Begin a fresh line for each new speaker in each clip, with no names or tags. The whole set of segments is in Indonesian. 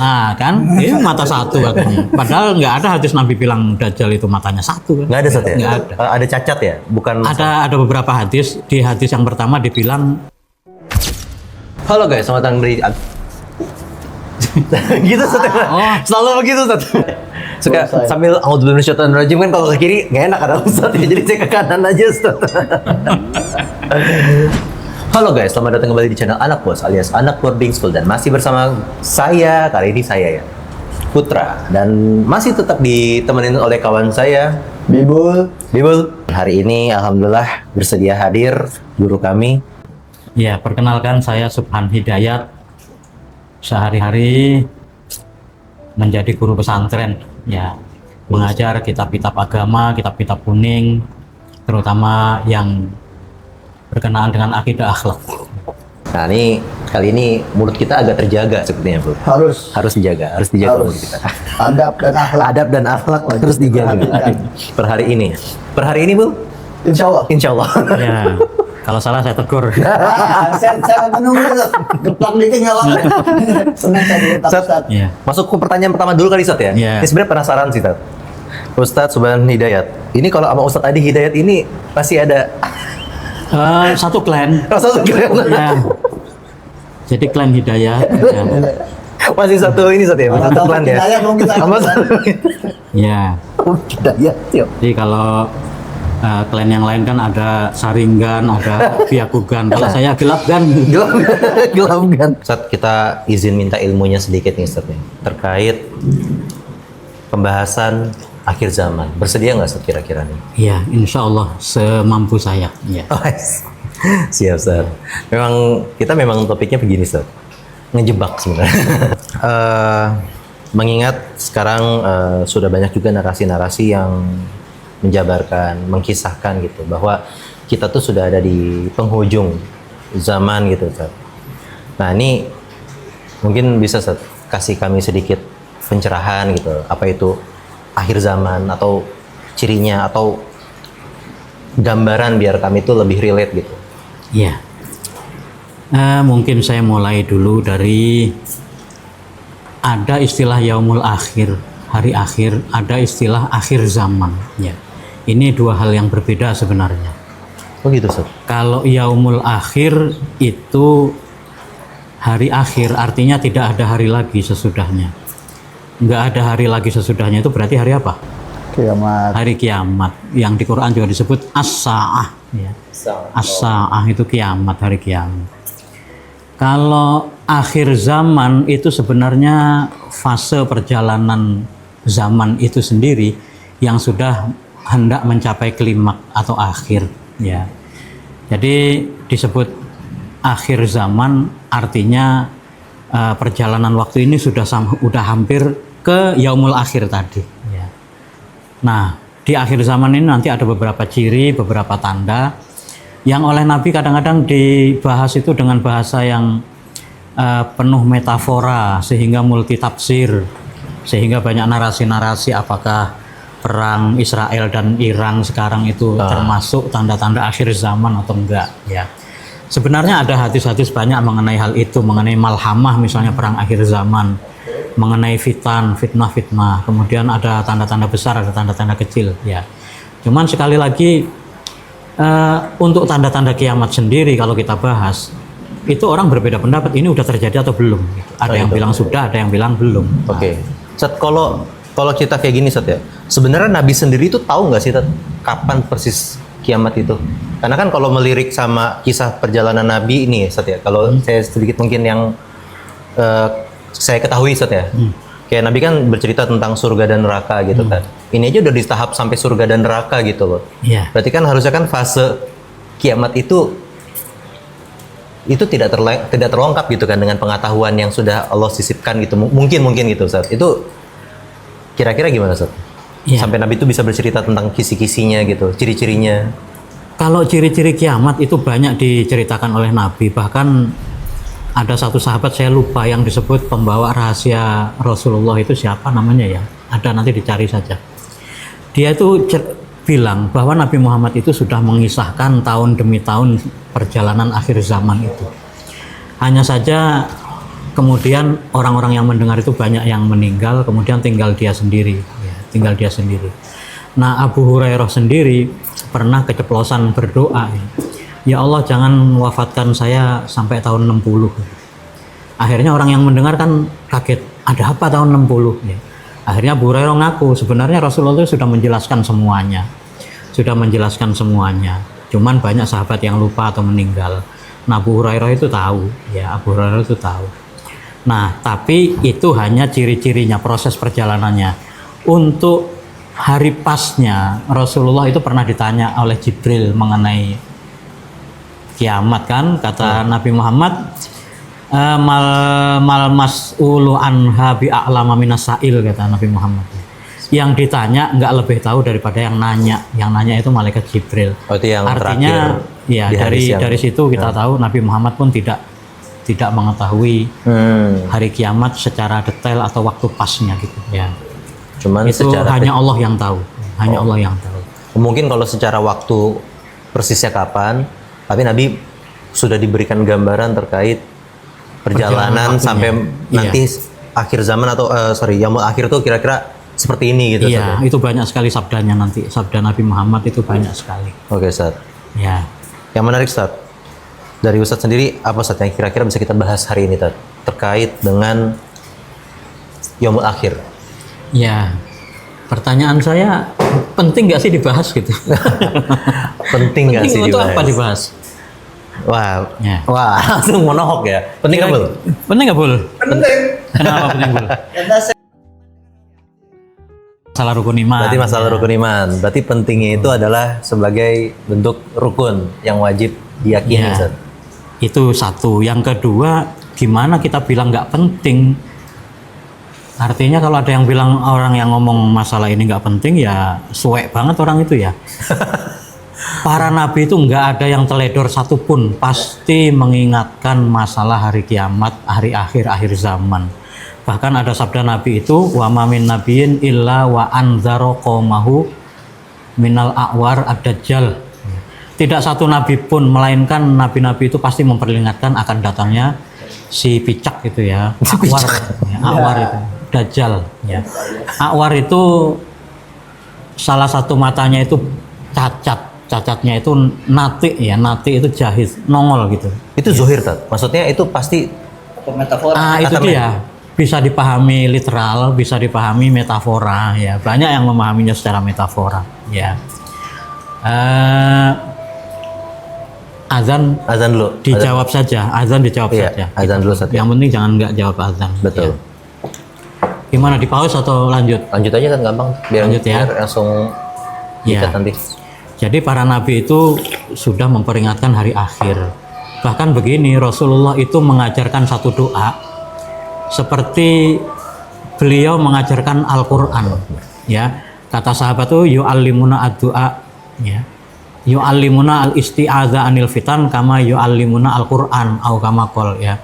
Nah kan, ini mata satu katanya. Padahal nggak ada hadis Nabi bilang Dajjal itu matanya satu kan?
Nggak ada Ustaz ya?
Nggak ada.
Ada cacat ya? Bukan.
Ada beberapa hadis. Di hadis yang pertama dibilang.
Halo guys, selamat datang di gitu Ustaz.
Oh.
Selalu begitu Ustaz. Suka sambil auzubillahi minasyaitonir rajim kan kalau ke kiri nggak enak ada Ustaz ya, jadi saya ke kanan aja Ustaz. Halo guys, selamat datang kembali di channel Anak Bos alias Anak Boarding School, dan masih bersama saya, kali ini saya ya, Putra, dan masih tetap ditemenin oleh kawan saya
Bibul.
Hari ini alhamdulillah bersedia hadir guru kami.
Ya, perkenalkan saya Subhan Hidayat. Sehari-hari menjadi guru pesantren, ya, mengajar kitab-kitab agama, kitab-kitab kuning, terutama yang berkenaan dengan akidah akhlak.
Nah ini kali ini mulut kita agak terjaga sepertinya Bu. Harus dijaga mulut kita. Adab dan akhlak terus dijaga. Per hari ini Bu. Insya Allah.
Ya, kalau salah saya tegur.
Saya menunggu geplak dikit nggak apa-apa. Senang saya ditap Ustaz.
Ya.
Masuk ke pertanyaan pertama dulu kali Ustaz ya.
Iya.
Ini sebenarnya penasaran sih Ustaz. Ustaz Subhan Hidayat. Ini kalau sama Ustaz Adi Hidayat ini pasti ada
Satu klan.
satu keren.
Ya. Jadi klan Hidayat. Ya.
Masih satu ini Ustaz ya. Satu klan ya.
Hidayat dong kita.
Sama satu.
Ya.
Hidayat. Yuk.
Jadi kalau klan yang lain kan ada Saringgan, ada Byakugan. Kalau saya Gelapgan.
Gelap kan. Ustaz, kita izin minta ilmunya sedikit nih Ustaz nih, terkait pembahasan akhir zaman. Bersedia nggak Ustaz kira-kira nih?
Ya, insya Allah semampu saya. Ya.
Oh, siap Ustaz. Memang topiknya begini Ustaz. Ngejebak sebenarnya. Mengingat sekarang sudah banyak juga narasi-narasi yang menjabarkan, mengkisahkan gitu bahwa kita tuh sudah ada di penghujung zaman gitu Ustaz. Nah ini mungkin bisa Ustaz kasih kami sedikit pencerahan gitu, apa itu akhir zaman atau cirinya atau gambaran biar kami tuh lebih relate gitu.
Ya. Mungkin saya mulai dulu dari ada istilah yaumul akhir, hari akhir, ada istilah akhir zaman. Ya. Ini dua hal yang berbeda sebenarnya.
Oh gitu Ustaz.
Kalau yaumul akhir itu hari akhir, artinya tidak ada hari lagi sesudahnya. Nggak ada hari lagi sesudahnya itu berarti hari apa?
Kiamat.
Hari kiamat. Yang di Quran juga disebut as-sa'ah. Ya. As-sa'ah itu kiamat, hari kiamat. Kalau akhir zaman itu sebenarnya fase perjalanan zaman itu sendiri yang sudah hendak mencapai klimak atau akhir, ya. Jadi disebut akhir zaman artinya perjalanan waktu ini sudah hampir ke yaumul akhir tadi, ya. Nah, di akhir zaman ini nanti ada beberapa ciri, beberapa tanda yang oleh Nabi kadang-kadang dibahas itu dengan bahasa yang penuh metafora sehingga multi tafsir, sehingga banyak narasi-narasi apakah perang Israel dan Iran sekarang itu termasuk tanda-tanda akhir zaman atau enggak, ya. Sebenarnya ada hadis-hadis banyak mengenai hal itu, mengenai malhamah misalnya perang akhir zaman, mengenai fitnah, kemudian ada tanda-tanda besar, ada tanda-tanda kecil, ya. Cuman sekali lagi untuk tanda-tanda kiamat sendiri kalau kita bahas itu orang berbeda pendapat, ini udah terjadi atau belum gitu. Ada yang bilang sudah, ada yang bilang belum.
Oke. Ustaz, kalau kita kayak gini Ustaz ya, sebenarnya Nabi sendiri itu tahu nggak sih Ustaz, kapan persis kiamat itu? Karena kan kalau melirik sama kisah perjalanan Nabi ini Ustaz ya, kalau saya sedikit mungkin yang saya ketahui Ustaz ya, kayak Nabi kan bercerita tentang surga dan neraka gitu kan. Ini aja udah di tahap sampai surga dan neraka gitu loh.
Iya.
Berarti kan harusnya kan fase kiamat itu tidak terlengkap gitu kan dengan pengetahuan yang sudah Allah sisipkan gitu. Mungkin gitu Ustaz. Itu kira-kira gimana Ustaz?
Ya.
Sampai Nabi itu bisa bercerita tentang kisi-kisinya gitu, ciri-cirinya.
Kalau ciri-ciri kiamat itu banyak diceritakan oleh Nabi. Bahkan ada satu sahabat, saya lupa, yang disebut pembawa rahasia Rasulullah itu siapa namanya ya. Ada, nanti dicari saja. Dia itu bilang bahwa Nabi Muhammad itu sudah mengisahkan tahun demi tahun perjalanan akhir zaman itu. Hanya saja Kemudian orang-orang yang mendengar itu banyak yang meninggal, kemudian tinggal dia sendiri, ya, tinggal dia sendiri. Nah, Abu Hurairah sendiri pernah keceplosan berdoa, ya Allah jangan wafatkan saya sampai tahun 60. Akhirnya orang yang mendengar kan kaget, ada apa tahun 60? Ya. Akhirnya Abu Hurairah ngaku, sebenarnya Rasulullah itu sudah menjelaskan semuanya. Cuman banyak sahabat yang lupa atau meninggal. Nah, Abu Hurairah itu tahu, ya Abu Hurairah itu tahu. Nah, tapi itu hanya ciri-cirinya, proses perjalanannya. Untuk hari pasnya, Rasulullah itu pernah ditanya oleh Jibril mengenai kiamat kan, kata Nabi Muhammad, mal mas'ulu anha bi'a'lama minas sa'il, kata Nabi Muhammad. Yang ditanya nggak lebih tahu daripada yang nanya. Yang nanya itu malaikat Jibril.
Itu yang
artinya ya dari situ kita tahu Nabi Muhammad pun tidak mengetahui hari kiamat secara detail atau waktu pasnya gitu ya.
Cuman
itu hanya Allah yang tahu. Allah yang tahu.
Mungkin kalau secara waktu persisnya kapan, tapi Nabi sudah diberikan gambaran terkait perjalanan sampai nanti akhir zaman atau yaumul akhir itu kira-kira seperti ini gitu.
Iya, itu banyak sekali sabdanya nanti. Sabda Nabi Muhammad itu banyak sekali.
Oke, Ustaz.
Ya.
Yang menarik, Ustaz. Dari Ustaz sendiri apa Ustaz yang kira-kira bisa kita bahas hari ini, Ustaz, terkait dengan yaumul akhir?
Ya. Pertanyaan saya, penting nggak sih dibahas gitu?
Penting nggak sih
untuk
dibahas?
apa dibahas?
Wah, langsung monohok ya. Penting nggak, Bul?
Penting nggak, Bul?
Penting.
Kenapa penting, Bul?
Karena
Masalah rukun iman.
Berarti masalah rukun iman. Berarti pentingnya itu adalah sebagai bentuk rukun yang wajib diyakini, Ustaz.
Itu satu. Yang kedua, gimana kita bilang nggak penting? Artinya kalau ada yang bilang orang yang ngomong masalah ini nggak penting, ya suek banget orang itu ya. Para nabi itu nggak ada yang teledor satupun, pasti mengingatkan masalah hari kiamat, hari akhir zaman. Bahkan ada sabda Nabi itu, wa ma min nabiyyin illa wa anzara qaumahu minal a'war ad-dajjal. Tidak satu nabi pun melainkan nabi-nabi itu pasti memperingatkan akan datangnya si picak gitu ya. A'war, ya, a'war itu, dajjal ya. A'war itu salah satu matanya itu cacatnya itu nati ya, nati itu jahit, nongol gitu.
Itu zuhir, Tat. Maksudnya itu pasti
metafora.
Itu dia. Bisa dipahami literal, bisa dipahami metafora ya. Banyak yang memahaminya secara metafora ya. Azan
dulu.
Dijawab saja. Azan dijawab saja.
Azan dulu saja.
Yang penting jangan nggak jawab azan.
Betul.
Ya. Gimana, di pause atau lanjut?
Lanjut aja kan gampang. Biar langsung
ya.
Nanti.
Jadi para nabi itu sudah memperingatkan hari akhir. Bahkan begini, Rasulullah itu mengajarkan satu doa seperti beliau mengajarkan Al-Qur'an ya. Kata sahabat itu yu'allimuna ad-du'a ya. Yu'allimuna al-isti'adza anil fitan kama yu'allimuna Al-Qur'an au kama qol ya.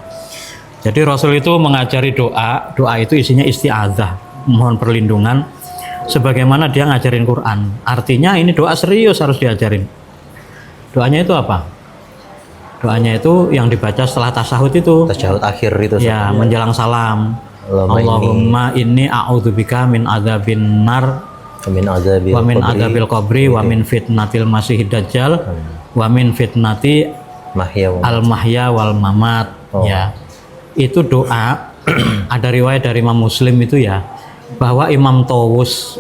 Jadi Rasul itu mengajari doa itu isinya isti'adzah, mohon perlindungan, sebagaimana dia ngajarin Quran. Artinya ini doa serius harus diajarin. Doanya itu apa? Doanya itu yang dibaca setelah tasyahud itu.
Tasyahud akhir itu.
Ya, menjelang salam. Allahumma inni a'udzubika min adzabin nar wa min adzabil qabri wa min fitnatil masiihid dajjal wa min fitnati al mahya wal mamat. Ya. Itu doa ada riwayat dari Imam Muslim itu ya, bahwa Imam Tawus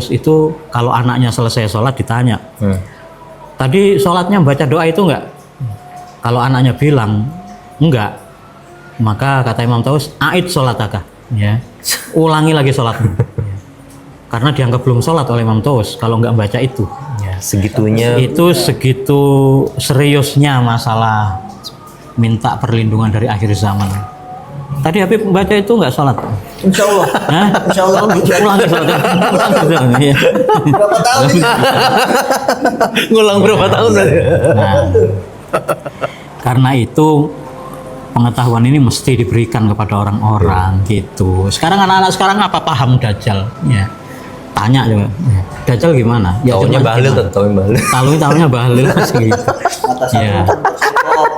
itu kalau anaknya selesai sholat ditanya, tadi sholatnya baca doa itu enggak? Kalau anaknya bilang enggak, maka kata Imam Tawus, a'id sholataka ya, ulangi lagi sholatmu. Karena dianggap belum sholat oleh Imam Tawus kalau enggak baca itu ya.
Segitunya
itu segitu seriusnya masalah minta perlindungan dari akhir zaman. Tadi Habib baca itu enggak sholat?
Insya Allah.
Hah?
Insya Allah.
Ulangi sholatnya.
Berapa tahun ini?
ngulang berapa tahun?
Nah, karena itu pengetahuan ini mesti diberikan kepada orang-orang gitu. Sekarang anak-anak sekarang apa paham Dajjal? Ya. Tanya coba. Dajjal gimana? Ya
Taunya bahlil tuh, taunya bahlil.
Taunya bahlil gitu.
mata satu.
Iya.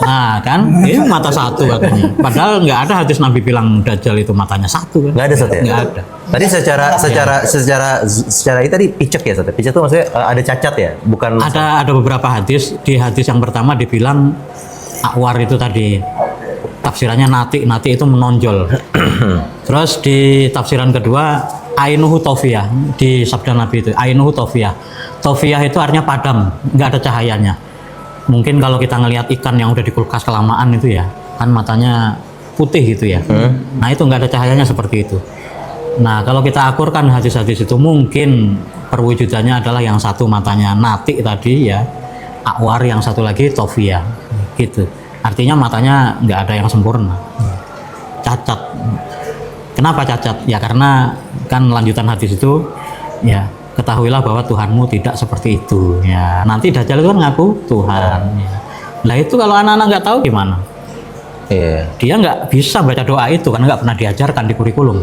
Nah kan, ini mata satu katanya. Padahal nggak ada hadis Nabi bilang Dajjal itu matanya satu kan?
Nggak ada Ustaz ya?
Nggak ada.
Tadi secara itu tadi picek ya Ustaz. Picek itu maksudnya ada cacat ya, bukan
Ada beberapa hadis. Di hadis yang pertama dibilang akwar itu tadi tafsirannya nati itu menonjol. Terus di tafsiran kedua ainuhu tofiyah, di sabda Nabi itu ainuhu tofiyah. Tofiyah itu artinya padam, nggak ada cahayanya. Mungkin kalau kita ngelihat ikan yang udah di kulkas kelamaan itu ya, kan matanya putih gitu ya. Nah itu nggak ada cahayanya seperti itu. Nah kalau kita akurkan hadis-hadis itu mungkin perwujudannya adalah yang satu matanya nati tadi ya, akwar, yang satu lagi tofiyah gitu. Artinya matanya nggak ada yang sempurna, cacat. Kenapa cacat? Ya karena kan lanjutan hadis itu ya, ketahuilah bahwa Tuhanmu tidak seperti itu ya. Nanti Dajjal itu kan ngaku Tuhan ya. Nah itu kalau anak-anak nggak tahu gimana? Dia nggak bisa baca doa itu karena nggak pernah diajarkan di kurikulum.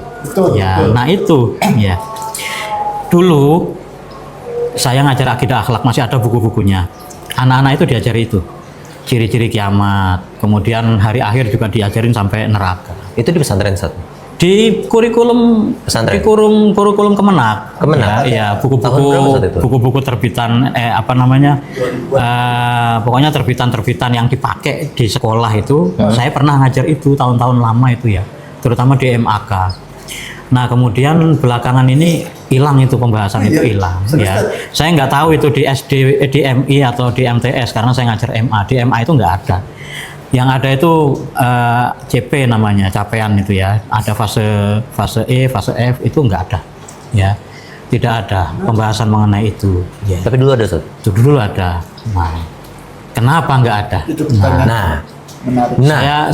Ya, nah itu ya. Dulu saya ngajar akidah akhlak, masih ada buku-bukunya. Anak-anak itu diajari itu. Ciri-ciri kiamat, kemudian hari akhir juga diajarin sampai neraka.
itu di pesantren Ustaz?
Di kurikulum
Pesantren?
di kurikulum Kemenak.
Kemenak?
Ya,
Tahun berapa, Ustaz, itu?
buku-buku terbitan pokoknya terbitan yang dipakai di sekolah itu. Saya pernah ngajar itu tahun-tahun lama itu ya, terutama di MAK. Nah kemudian belakangan ini hilang itu pembahasan itu hilang ya. Saya nggak tahu itu di SD, di MI atau di MTS karena saya ngajar MA. Di MA itu nggak ada. Yang ada itu CP namanya, capaian itu ya. Ada fase E, fase F, itu nggak ada ya. Tidak ada pembahasan mengenai itu ya.
Tapi dulu ada Ustaz?
Itu dulu ada. Nah, kenapa nggak ada?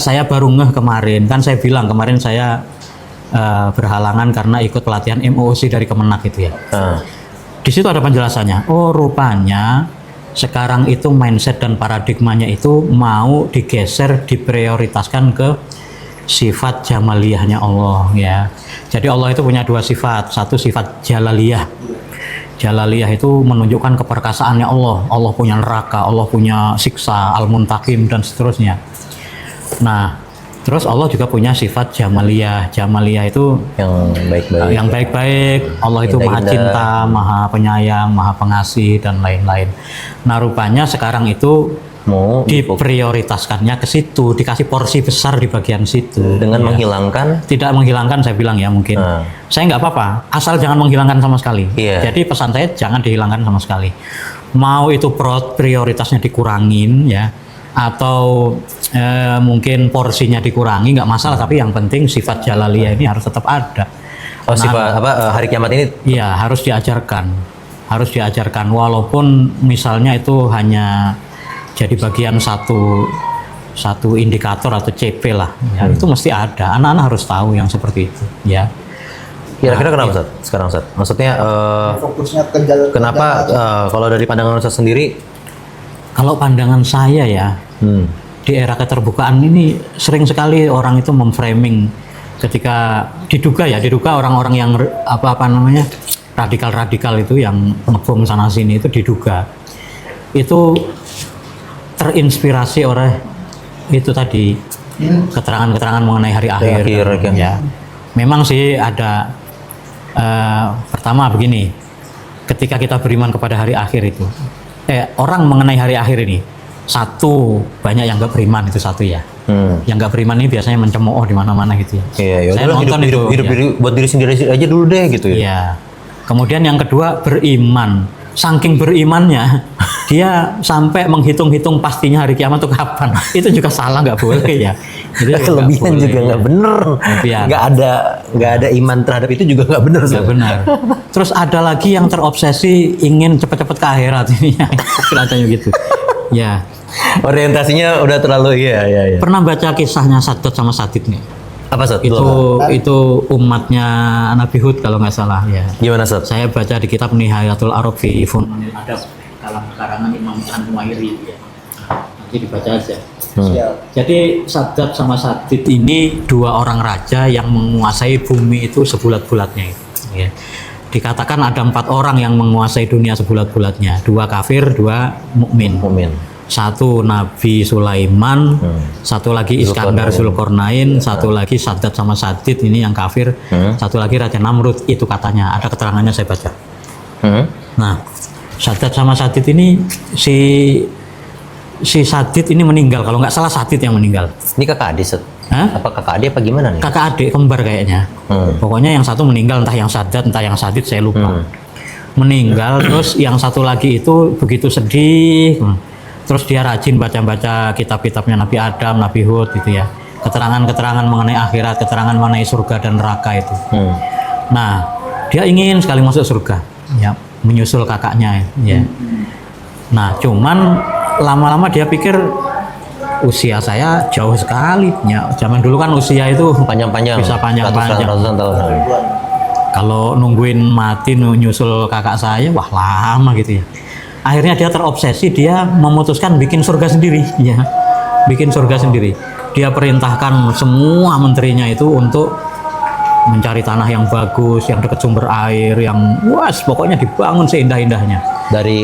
Saya baru ngeh kemarin, kan saya bilang kemarin saya berhalangan karena ikut pelatihan MOOC dari Kemenak itu ya. Di situ ada penjelasannya. Oh rupanya sekarang itu mindset dan paradigmanya itu mau digeser, diprioritaskan ke sifat jamaliyahnya Allah ya. Jadi Allah itu punya dua sifat. Satu sifat jalaliyah. Jalaliyah itu menunjukkan keperkasaannya Allah. Allah punya neraka, Allah punya siksa, al-muntakim dan seterusnya. Nah, terus Allah juga punya sifat jamaliyah. Jamaliyah itu yang baik-baik. Allah itu maha cinta, maha penyayang, maha pengasih dan lain-lain. Nah rupanya sekarang itu diprioritaskannya ke situ, dikasih porsi besar di bagian situ.
Dengan menghilangkan?
Tidak menghilangkan, saya bilang ya mungkin. Saya nggak apa-apa, asal jangan menghilangkan sama sekali. Jadi pesan saya jangan dihilangkan sama sekali. Mau itu prioritasnya dikurangin ya, atau mungkin porsinya dikurangi, nggak masalah, tapi yang penting sifat jalaliyah ini harus tetap ada.
Sifat hari kiamat ini?
Iya, harus diajarkan walaupun misalnya itu hanya jadi bagian satu indikator atau CP lah ya, itu mesti ada. Anak-anak harus tahu yang seperti itu ya.
Kira-kira kenapa Ustaz? Sekarang Ustaz, maksudnya
fokusnya ke jalur
kenapa kalau dari pandangan Ustaz sendiri?
Kalau pandangan saya ya, di era keterbukaan ini sering sekali orang itu memframing ketika diduga orang-orang yang radikal itu yang ngebom sana sini itu diduga itu terinspirasi oleh itu tadi keterangan-keterangan mengenai hari akhir ya. Memang sih ada pertama begini, ketika kita beriman kepada hari akhir itu orang mengenai hari akhir ini, satu banyak yang nggak beriman itu satu ya. Yang nggak beriman ini biasanya mencemooh di mana-mana gitu ya.
Saya nonton hidup buat diri sendiri aja dulu deh gitu ya. Iya.
Kemudian yang kedua beriman, saking berimannya dia sampai menghitung-hitung pastinya hari kiamat itu kapan. Itu juga salah, nggak boleh ya. Itu
kelebihan juga nggak bener. Nggak ada iman terhadap itu juga nggak bener.
Nggak benar. Terus ada lagi yang terobsesi ingin cepat-cepat ke akhirat ini, kelihatannya gitu. Ya.
Orientasinya udah terlalu iya.
Pernah baca kisahnya Saddad sama Sadid nih?
Apa Ustaz?
Itu umatnya Nabi Hud kalau nggak salah ya.
Gimana Ustaz?
Saya baca di kitab Nihayatul Arab fi Fununil Adab dalam karangan Imam An-Nuwairi ya. Nanti dibaca aja. Jadi Saddad sama Sadid ini dua orang raja yang menguasai bumi itu sebulat-bulatnya itu. Ya. Dikatakan ada 4 orang yang menguasai dunia sebulat-bulatnya, 2 kafir, 2 mukmin. Satu Nabi Sulaiman, satu lagi Iskandar Zulkarnain, satu lagi Saddad sama Sadid ini yang kafir, satu lagi Raja Namrud itu katanya. Ada keterangannya saya baca. Nah, Saddad sama Sadid ini si Sadid ini meninggal, kalau nggak salah Sadid yang meninggal.
Ini kakak adik, Set?
Hah?
Apa kakak adik apa gimana nih?
Kakak adik kembar kayaknya. Pokoknya yang satu meninggal, entah yang Saddad entah yang Sadid saya lupa. Meninggal, terus yang satu lagi itu begitu sedih. Terus dia rajin baca-baca kitab-kitabnya Nabi Adam, Nabi Hud gitu ya. Keterangan-keterangan mengenai akhirat, keterangan mengenai surga dan neraka itu. Nah, dia ingin sekali masuk surga, ya, menyusul kakaknya, ya. Nah, cuman lama-lama dia pikir usia saya jauh sekali, ya. Zaman dulu kan usia itu
Panjang-panjang.
bisa panjang-panjang.
Ratusan tahun.
Kalau nungguin mati nyusul kakak saya, wah lama gitu ya. Akhirnya dia terobsesi, dia memutuskan bikin surga sendiri, ya. Bikin surga sendiri. Dia perintahkan semua menterinya itu untuk mencari tanah yang bagus, yang dekat sumber air, yang pokoknya dibangun seindah-indahnya.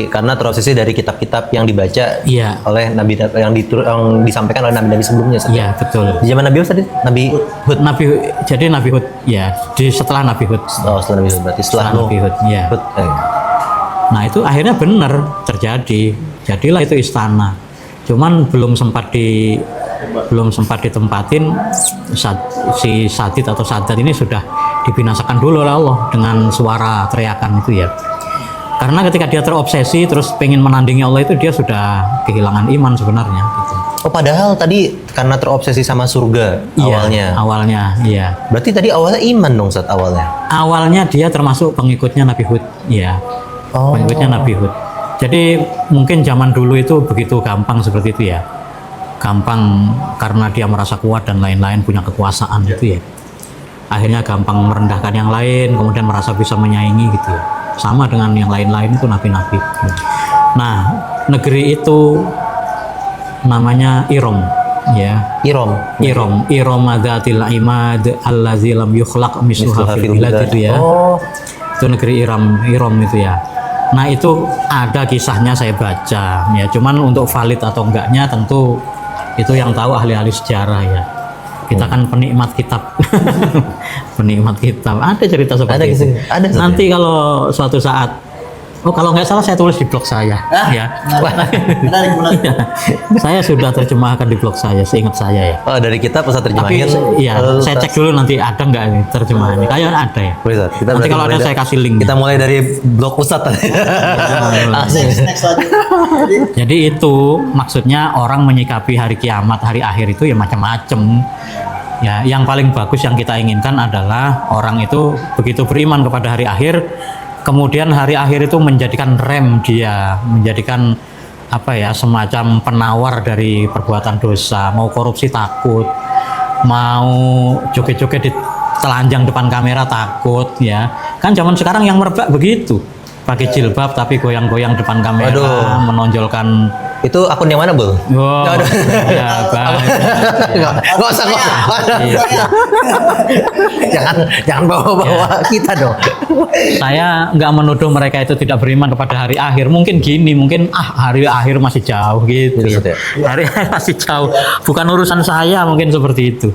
Karena terobsesi dari kitab-kitab yang dibaca
Iya.
oleh nabi yang disampaikan oleh nabi-nabi sebelumnya.
Iya, betul.
Di zaman Nabi Hud tadi, Nabi Hud.
Jadi Nabi Hud, ya, setelah Nabi Hud.
Oh, setelah Nabi Hud berarti setelah
Nabi Hud, ya.
Hud.
Nah, itu akhirnya benar terjadi. Jadilah itu istana. Cuman belum sempat ditempatin, si Sadid atau Saddad ini sudah dibinasakan dulu oleh Allah dengan suara teriakan itu ya. Karena ketika dia terobsesi terus pengen menandingi Allah itu, dia sudah kehilangan iman sebenarnya gitu.
Oh, padahal tadi karena terobsesi sama surga awalnya.
Iya.
Berarti tadi awalnya iman dong, saat awalnya.
Awalnya dia termasuk pengikutnya Nabi Hud, ya. Pengikutnya Nabi Hud. Jadi mungkin zaman dulu itu begitu gampang seperti itu ya. Gampang karena dia merasa kuat dan lain-lain, punya kekuasaan gitu ya. Akhirnya gampang merendahkan yang lain, kemudian merasa bisa menyaingi gitu ya. Sama dengan yang lain-lain itu nabi-nabi. Nah, negeri itu namanya Irom, ya. Irom adzatil imad allazi lam yukhlaq misluha fil bilad itu ya. Itu negeri Irom itu ya. Nah, itu ada kisahnya saya baca ya. Cuman untuk valid atau enggaknya tentu itu yang tahu ahli-ahli sejarah ya. Kita kan penikmat kitab. Penikmat kitab. Ada cerita seperti itu.
Ada.
Nanti kalau suatu saat, kalau nggak salah saya tulis di blog saya, ya.
Menarik.
Saya sudah terjemahkan di blog saya, seingat saya ya.
Oh, dari kitab Ustaz terjemahin.
Tapi iya, saya cek dulu nanti ada nggak ini terjemahannya. Kayaknya ada ya. Nanti kalau ada saya kasih link.
Kita mulai dari blog Ustaz tadi.
Next lagi.
Jadi itu maksudnya orang menyikapi hari kiamat, hari akhir itu ya macam-macam. Ya, yang paling bagus yang kita inginkan adalah orang itu begitu beriman kepada hari akhir, kemudian hari akhir itu menjadikan rem dia, menjadikan semacam penawar dari perbuatan dosa. Mau korupsi takut, mau joget-joget di telanjang depan kamera takut, ya. Kan zaman sekarang yang merebak begitu. Pakai jilbab tapi goyang-goyang depan kamera, menonjolkan.
Itu akun yang mana, Bul?
Ya,
Nggak usah. Jangan bawa-bawa kita dong.
Saya nggak menuduh mereka itu tidak beriman kepada hari akhir. Mungkin hari akhir masih jauh gitu. Hari akhir masih jauh. Bukan urusan saya, mungkin seperti itu.